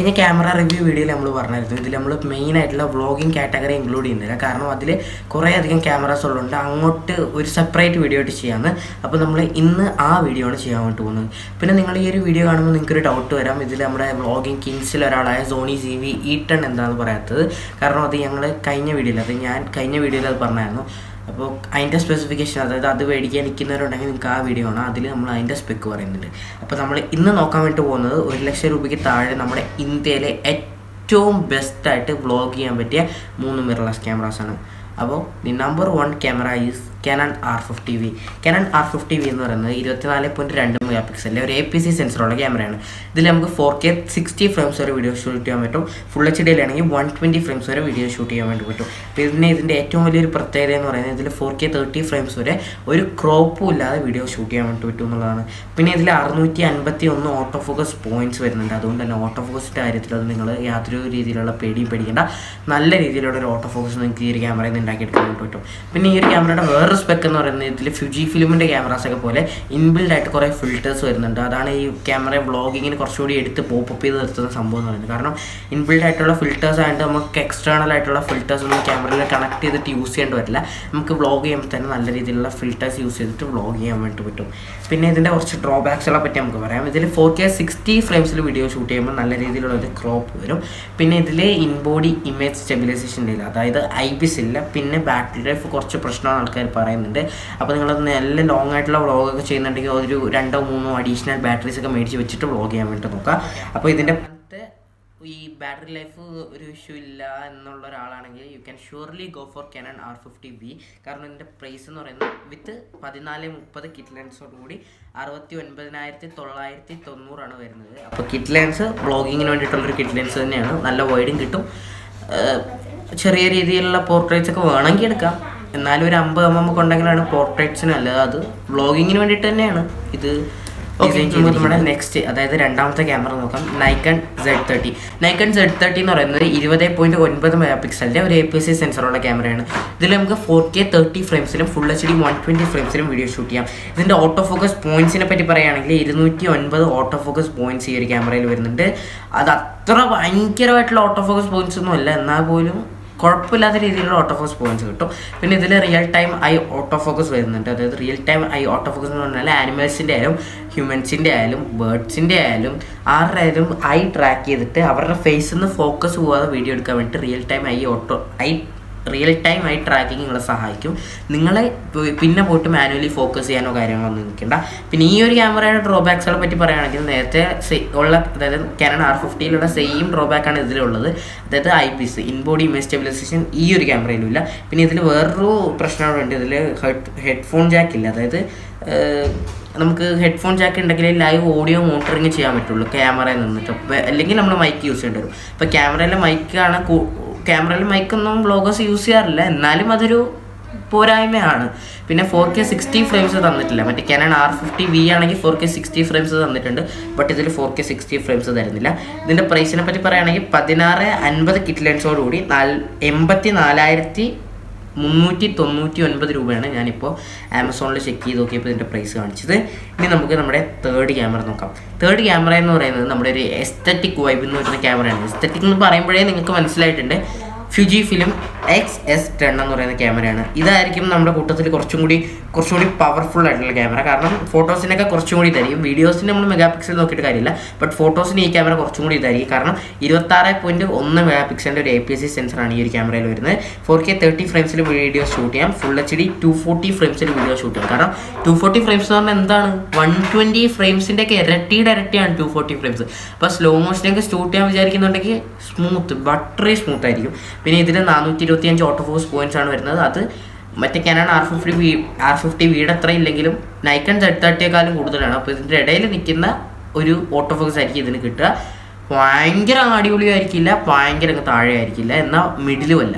കഴിഞ്ഞ camera review വീഡിയോയിൽ നമ്മൾ പറഞ്ഞിരുന്നു ഇതിൽ നമ്മൾ മെയിനായിട്ടുള്ള വ്ളോഗിങ് കാറ്റഗറി ഇൻക്ലൂഡ് ചെയ്യുന്നില്ല. കാരണം അതിൽ കുറേ അധികം ക്യാമറാസ് ഉള്ളതുകൊണ്ട് അങ്ങോട്ട് ഒരു സെപ്പറേറ്റ് വീഡിയോ ആയിട്ട് ചെയ്യാമെന്ന്. അപ്പോൾ നമ്മൾ ഇന്ന് ആ വീഡിയോ ആണ് ചെയ്യാൻ വേണ്ടി പോകുന്നത്. പിന്നെ നിങ്ങൾ ഈ ഒരു വീഡിയോ കാണുമ്പോൾ നിങ്ങൾക്കൊരു ഡൗട്ട് വരാം, ഇതിൽ നമ്മുടെ വ്ളോഗിങ് കിങ്സിൽ ഒരാളായ സോണി CV E10 എന്താണെന്ന് പറയാത്തത്. കാരണം അത് ഞങ്ങൾ കഴിഞ്ഞ വീഡിയോയിൽ ഞാൻ കഴിഞ്ഞ വീഡിയോയിൽ അത് പറഞ്ഞായിരുന്നു. അപ്പോൾ അതിൻ്റെ സ്പെസിഫിക്കേഷൻ, അതായത് അത് മേടിക്കാൻ നിൽക്കുന്നവരുണ്ടെങ്കിൽ നിങ്ങൾക്ക് ആ വീഡിയോ ആണ്, അതിൽ നമ്മൾ അതിൻ്റെ സ്പെക്ക് പറയുന്നുണ്ട്. അപ്പോൾ നമ്മൾ ഇന്ന് നോക്കാൻ വേണ്ടി പോകുന്നത് 1 ലക്ഷം രൂപയ്ക്ക് താഴെ നമ്മുടെ ഇന്ത്യയിലെ ഏറ്റവും ബെസ്റ്റായിട്ട് വ്ളോഗ് ചെയ്യാൻ പറ്റിയ 3 മിറർലെസ് ക്യാമറാസാണ്. അപ്പോൾ the number 1 camera is Canon R50V. Canon R50V എന്ന് പറയുന്നത് 24.2 മെഗാപിക്സലിലെ ഒരു APC സെൻസറുള്ള ക്യാമറയാണ്. ഇതിൽ നമുക്ക് 4K 60 ഫ്രെയിംസ് വരെ വീഡിയോ ഷൂട്ട് ചെയ്യാൻ പറ്റും. ഫുൾ HD ആണെങ്കിൽ 120 ഫ്രെയിംസ് വരെ വീഡിയോ ഷൂട്ട് ചെയ്യാൻ വേണ്ടി പറ്റും. പിന്നെ ഇതിൻ്റെ ഏറ്റവും വലിയൊരു പ്രത്യേകത എന്ന് പറയുന്നത് ഇതിൽ 4K 30 ഫ്രെയിംസ് വരെ ഒരു ക്രോപ്പും ഇല്ലാതെ വീഡിയോ ഷൂട്ട് ചെയ്യാൻ വേണ്ടി പറ്റും എന്നുള്ളതാണ്. പിന്നെ ഇതിൽ 651 ഓട്ടോ ഫോക്കസ് പോയിന്റ്സ് വരുന്നുണ്ട്. അതുകൊണ്ട് തന്നെ ഓട്ടോ ഫോക്കസിൻ്റെ കാര്യത്തിൽ അത് നിങ്ങൾ യാതൊരു രീതിയിലുള്ള പേടിയും പേടിക്കേണ്ട, നല്ല രീതിയിലുള്ള ഒരു ഓട്ടോ ഫോക്കസ് നിങ്ങൾക്ക് ഈ ഒരു ക്യാമറയിൽ നിന്ന് ഉണ്ടാക്കിയെടുക്കാൻ വേണ്ടി പറ്റും. പിന്നെ ഈ ഒരു ക്യാമറയുടെ വേറെ സ്പെക്ക് എന്ന് പറയുന്നത് ഇതിൽ ഫ്യൂജി ഫിലിമിൻ്റെ ക്യാമറാസൊക്കെ പോലെ ഇൻബിൽഡ് ആയിട്ട് കുറേ ഫിൽറ്റേഴ്സ് വരുന്നുണ്ട്. അതാണ് ഈ ക്യാമറ വ്ളോഗിങ്ങിന് കുറച്ചുകൂടി എടുത്ത് പോപ്പപ്പ് ചെയ്ത് നിർത്തുന്ന സംഭവം എന്ന് പറയുന്നത്. കാരണം ഇൻബിൽഡ് ആയിട്ടുള്ള ഫിൽറ്റേഴ്സ് ആയിട്ട് നമുക്ക് എക്സ്റ്റേണൽ ആയിട്ടുള്ള ഫിൽറ്റേഴ്സ് ഒന്നും ക്യാമറയിൽ കണക്ട് ചെയ്തിട്ട് യൂസ് ചെയ്യേണ്ടി വരില്ല. നമുക്ക് വ്ളോഗ് ചെയ്യുമ്പോൾ തന്നെ നല്ല രീതിയിലുള്ള ഫിൽറ്റേഴ്സ് യൂസ് ചെയ്തിട്ട് വ്ളോഗ് ചെയ്യാൻ വേണ്ടി പറ്റും. പിന്നെ ഇതിൻ്റെ കുറച്ച് ഡ്രോബാക്സുകളെ പറ്റി നമുക്ക് പറയാം. ഇതിൽ 4K 60 ഫ്രെയിംസിൽ വീഡിയോ ഷൂട്ട് ചെയ്യുമ്പോൾ നല്ല രീതിയിലുള്ള ഒരു ക്രോപ്പ് വരും. പിന്നെ ഇതിൽ ഇൻബോഡി ഇമേജ് സ്റ്റെബിലൈസേഷൻ ഇല്ല, അതായത് IBIS ഇല്ല. പിന്നെ ബാറ്ററി ലൈഫ് കുറച്ച് പ്രശ്നമാണ് ആൾക്കാർ പറയുന്നുണ്ട്. അപ്പോൾ നിങ്ങളത് നല്ല ലോങ് ആയിട്ടുള്ള വ്ളോഗൊക്കെ ചെയ്യുന്നുണ്ടെങ്കിൽ ഒരു 2-3 അഡീഷണൽ ബാറ്ററീസ് ഒക്കെ മേടിച്ച് വെച്ചിട്ട് വ്ളോഗ് ചെയ്യാൻ വേണ്ടി നോക്കുക. അപ്പോൾ ഇതിൻ്റെ ഈ ബാറ്ററി ലൈഫ് ഒരു ഇഷ്യൂ ഇല്ല എന്നുള്ള ഒരാളാണെങ്കിൽ you can surely go for Canon R50V. കാരണം ഇതിൻ്റെ പ്രൈസ് എന്ന് പറയുന്നത് വിത്ത് 14-30 കിറ്റ് ലെൻസോടുകൂടി 69,990 വരുന്നത്. അപ്പോൾ കിറ്റ് ലെൻസ് വ്ളോഗിങ്ങിന് വേണ്ടിയിട്ടുള്ളൊരു കിറ്റ് ലെൻസ് തന്നെയാണ്. നല്ല വൈഡും കിട്ടും. ചെറിയ രീതിയിലുള്ള പോർട്രേറ്റ്സ് ഒക്കെ വേണമെങ്കിൽ എടുക്കാം. എന്നാലും ഒരു 50 mm ഉണ്ടെങ്കിലാണ് പോർട്രേറ്റ്സിന് നല്ലത്. അത് വ്ളോഗിങ്ങിന് വേണ്ടിയിട്ട് തന്നെയാണ് ഇത്. നമ്മുടെ നെക്സ്റ്റ്, അതായത് രണ്ടാമത്തെ ക്യാമറ നോക്കാം. Nikon Z30. Nikon Z30 എന്ന് പറയുന്നത് 20.9 മെഗാപിക്സലിൻ്റെ ഒരു APC സെൻസറുള്ള ക്യാമറയാണ്. ഇതിൽ നമുക്ക് 4K 30 ഫ്രെയിംസിലും ഫുൾ HD 120 ഫ്രെയിംസിലും വീഡിയോ ഷൂട്ട് ചെയ്യാം. ഇതിൻ്റെ ഓട്ടോ ഫോക്കസ് പോയിന്റ്സിനെ പറ്റി പറയുകയാണെങ്കിൽ 209 ഓട്ടോ ഫോക്കസ് പോയിന്റ്സ് ഈ ഒരു ക്യാമറയിൽ വരുന്നുണ്ട്. അത് അത്ര ഭയങ്കരമായിട്ടുള്ള ഓട്ടോ ഫോക്കസ് പോയിന്റ്സ് ഒന്നും അല്ല, എന്നാൽ പോലും കുഴപ്പമില്ലാത്ത രീതിയിലുള്ള ഓട്ടോ ഫോക്കസ് പോയിന്റ്സ് കിട്ടും. പിന്നെ ഇതിൽ real time I auto focus വരുന്നുണ്ട്. അതായത് real time I auto focus എന്ന് പറഞ്ഞാൽ ആനിമൽസിൻ്റെ ആയാലും ഹ്യൂമൻസിൻ്റെ ആയാലും ബേർഡ്സിൻ്റെ ആയാലും ആരുടെയായാലും ഐ ട്രാക്ക് ചെയ്തിട്ട് അവരുടെ ഫേസിൽ നിന്ന് ഫോക്കസ് പോകാതെ വീഡിയോ എടുക്കാൻ വേണ്ടിയിട്ട് റിയൽ ടൈം ഐ ട്രാക്കിങ് നിങ്ങളെ സഹായിക്കും. നിങ്ങളെ പിന്നെ പോയിട്ട് മാനുവലി ഫോക്കസ് ചെയ്യാനോ കാര്യങ്ങളൊന്നും നിൽക്കേണ്ട. പിന്നെ ഈ ഒരു ക്യാമറയുടെ ഡ്രോബാക്സുകളെ പറ്റി പറയുകയാണെങ്കിൽ നേരത്തെ ഉള്ള, അതായത് Canon R50യിലുള്ള സെയിം ഡ്രോബാക്കാണ് ഇതിലുള്ളത്. അതായത് IBIS ഇൻബോഡി ഇമേജ് സ്റ്റെബിലൈസേഷൻ ഈ ഒരു ക്യാമറയിലും ഇല്ല. പിന്നെ ഇതിൽ വേറൊരു പ്രശ്നമുണ്ട്, ഇതിൽ ഹെഡ്ഫോൺ ജാക്ക് ഇല്ല. അതായത് നമുക്ക് ഹെഡ്ഫോൺ ജാക്ക് ഉണ്ടെങ്കിൽ ലൈവ് ഓഡിയോ മോണിറ്ററിങ് ചെയ്യാൻ പറ്റുള്ളൂ ക്യാമറയിൽ നിന്നിട്ട്, അല്ലെങ്കിൽ നമ്മൾ മൈക്ക് യൂസ് ചെയ്യേണ്ടി വരും. ഇപ്പോൾ ക്യാമറയിൽ മൈക്കൊന്നും വ്ളോഗേഴ്സ് യൂസ് ചെയ്യാറില്ല, എന്നാലും അതൊരു പോരായ്മയാണ്. പിന്നെ 4K 60 ഫ്രെയിംസ് തന്നിട്ടില്ല. മറ്റേ Canon R50V ആണെങ്കിൽ 4K 60 ഫ്രെയിംസ് തന്നിട്ടുണ്ട്, ബട്ട് ഇതിൽ 4K 60 ഫ്രെയിംസ് തരുന്നില്ല. ഇതിൻ്റെ പ്രൈസിനെ പറ്റി പറയുകയാണെങ്കിൽ 1650 കിറ്റ് ലെൻസോടുകൂടി 84,399 രൂപയാണ് ഞാനിപ്പോൾ ആമസോണിൽ ചെക്ക് ചെയ്ത് നോക്കിയപ്പോൾ ഇതിൻ്റെ പ്രൈസ് കാണിച്ചത്. ഇനി നമുക്ക് നമ്മുടെ തേർഡ് ക്യാമറ നോക്കാം. തേർഡ് ക്യാമറ എന്ന് പറയുന്നത് നമ്മുടെ ഒരു എസ്തറ്റിക് വൈബ് എന്ന് പറയുന്ന ക്യാമറയാണ്. എസ്തറ്റിക് എന്ന് പറയുമ്പോഴേ നിങ്ങൾക്ക് മനസ്സിലായിട്ടുണ്ട്, ഫ്യൂജി ഫിലിം XS10 എന്ന് പറയുന്ന ക്യാമറയാണ്. ഇതായിരിക്കും നമ്മുടെ കൂട്ടത്തിൽ കുറച്ചും കൂടി പവർഫുൾ ആയിട്ടുള്ള ക്യാമറ. കാരണം ഫോട്ടോസിനൊക്കെ കുറച്ചും കൂടി ഇതായിരിക്കും. വീഡിയോസിന് നമ്മൾ മെഗാപിക്സൽ നോക്കിയിട്ട് കാര്യമില്ല, ബട്ട് ഫോട്ടോസിന് ഈ ക്യാമറ കുറച്ചും കൂടി ഇതായിരിക്കും. കാരണം 26.1 മെഗാപിക്സലിൻ്റെ ഒരു APC സെൻസറാണ് ഈ ഒരു ക്യാമറയിൽ വരുന്നത്. 4K 30 ഫ്രെയിംസിൽ വീഡിയോ ഷൂട്ട് ചെയ്യാം. ഫുൾ HD 240 ഫ്രെയിംസിൽ വീഡിയോ ഷൂട്ട് ചെയ്യാം. കാരണം 240 ഫ്രെയിംസ് എന്ന് പറഞ്ഞാൽ എന്താണ്, 120 ഫ്രെയിംസിൻ്റെ ഒക്കെ ഇരട്ടിയാണ് 240 ഫ്രെയിംസ്. അപ്പോൾ സ്ലോ മോഷനൊക്കെ ഷൂട്ട് ചെയ്യാൻ വിചാരിക്കുന്നുണ്ടെങ്കിൽ ബട്ടറി സ്മൂത്ത് ആയിരിക്കും. പിന്നെ ഇതിൽ 425 ഓട്ടോ ഫോക്കസ് പോയിന്റ്സ് ആണ് വരുന്നത്. അത് മറ്റേ Canon R50Vയുടെ അത്ര ഇല്ലെങ്കിലും Nikon Z30യേക്കാളും കൂടുതലാണ്. അപ്പോൾ ഇതിൻ്റെ ഇടയിൽ നിൽക്കുന്ന ഒരു ഓട്ടോ ഫോക്കസ് ആയിരിക്കും ഇതിന് കിട്ടുക. ഭയങ്കര അടിപൊളി ആയിരിക്കില്ല, ഭയങ്കര താഴെ ആയിരിക്കില്ല, എന്നാൽ മിഡിലും അല്ല.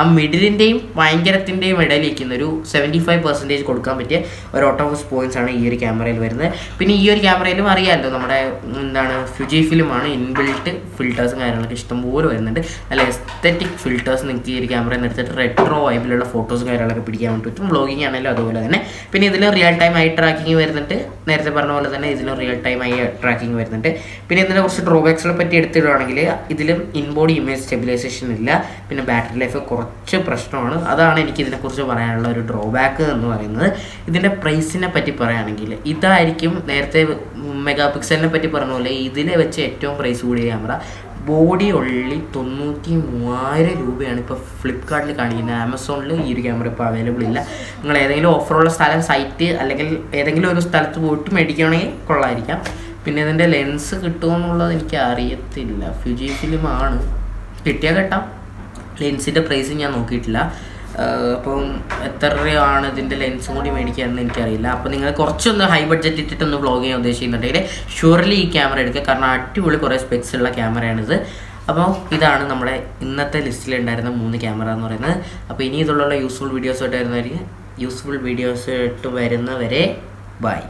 ആ മിഡിലിൻ്റെയും ഭയങ്കരത്തിൻ്റെയും ഇടയിലിരിക്കുന്ന ഒരു 75% കൊടുക്കാൻ പറ്റിയ ഒരു ഔട്ട് ഓഫ് പോയിന്റ്സ് ആണ് ഈ ഒരു ക്യാമറയിൽ വരുന്നത്. പിന്നെ ഈ ഒരു ക്യാമറയിലും അറിയാമല്ലോ നമ്മുടെ എന്താണ് ഫ്യൂജി ഫിലിമാണ്, ഇൻബിൽട്ട് ഫിൽറ്റേഴ്സും കാര്യങ്ങളൊക്കെ ഇഷ്ടംപോലെ വരുന്നുണ്ട്. നല്ല എസ്തെറ്റിക് ഫിൽറ്റേഴ്സ് നിങ്ങൾക്ക് ഈ ഒരു ക്യാമറയിൽ നിന്ന് എടുത്തിട്ട് റെട്രോ വൈബിലുള്ള ഫോട്ടോസും കാര്യങ്ങളൊക്കെ പിടിക്കാൻ വേണ്ടി പറ്റും. വ്ളോഗിങ് ആണെങ്കിലും അതുപോലെ തന്നെ. പിന്നെ ഇതിൽ റിയൽ ടൈം ഐ ട്രാക്കിങ് വരുന്നുണ്ട്, നേരത്തെ പറഞ്ഞ പോലെ തന്നെ ഇതിലും റിയൽ ടൈം ഐ ട്രാക്കിങ് വരുന്നുണ്ട്. പിന്നെ ഇതിൻ്റെ കുറച്ച് ഡ്രോബാക്സിനെ പറ്റി എടുത്തിടുകയാണെങ്കിൽ ഇതിലും ഇൻബോഡി ഇമേജ് സ്റ്റെബിലൈസേഷൻ ഇല്ല, പിന്നെ ബാറ്ററി ലൈഫ് കുറച്ച് പ്രശ്നമാണ്. അതാണ് എനിക്ക് ഇതിനെക്കുറിച്ച് പറയാനുള്ള ഒരു ഡ്രോബാക്ക് എന്ന് പറയുന്നത്. ഇതിൻ്റെ പ്രൈസിനെ പറ്റി പറയുകയാണെങ്കിൽ ഇതായിരിക്കും നേരത്തെ മെഗാ പിക്സലിനെ പറ്റി പറഞ്ഞ പോലെ ഇതിനെ വെച്ച് ഏറ്റവും പ്രൈസ് കൂടിയ ക്യാമറ. ബോഡി ഒള്ളി 93,000 രൂപയാണ് ഇപ്പോൾ ഫ്ലിപ്കാർട്ടിൽ കാണിക്കുന്നത്. ആമസോണിൽ ഈ ഒരു ക്യാമറ ഇപ്പോൾ അവൈലബിൾ ഇല്ല. നിങ്ങൾ ഏതെങ്കിലും ഓഫറുള്ള സ്ഥലം സൈറ്റ് അല്ലെങ്കിൽ ഏതെങ്കിലും ഒരു സ്ഥലത്ത് പോയിട്ട് മേടിക്കുകയാണെങ്കിൽ കൊള്ളായിരിക്കാം. പിന്നെ ഇതിൻ്റെ ലെൻസ് കിട്ടുമെന്നുള്ളത് എനിക്ക് അറിയത്തില്ല. ഫ്യൂജി ഫിലിമാണ്, കിട്ടിയാൽ കേട്ടാം. ലെൻസിൻ്റെ പ്രൈസ് ഞാൻ നോക്കിയിട്ടില്ല. അപ്പം എത്ര രൂപയാണ് ഇതിൻ്റെ ലെൻസും കൂടി മേടിക്കുകയെന്ന് എനിക്കറിയില്ല. അപ്പോൾ നിങ്ങൾ കുറച്ചൊന്ന് ഹൈ ബഡ്ജറ്റ് ഇട്ടിട്ടൊന്ന് വ്ളോഗ് ചെയ്യാൻ ഉദ്ദേശിക്കുന്നുണ്ടെങ്കിൽ ഷുവർലി ഈ ക്യാമറ എടുക്കുക, കാരണം അടിപൊളി കുറേ സ്പെക്സ് ഉള്ള ക്യാമറയാണിത്. അപ്പോൾ ഇതാണ് നമ്മുടെ ഇന്നത്തെ ലിസ്റ്റിലുണ്ടായിരുന്ന 3 ക്യാമറ എന്ന് പറയുന്നത്. അപ്പോൾ ഇനി ഇതുള്ള യൂസ്ഫുൾ വീഡിയോസ് ആയിട്ട് വരുന്നവരെ ബൈ.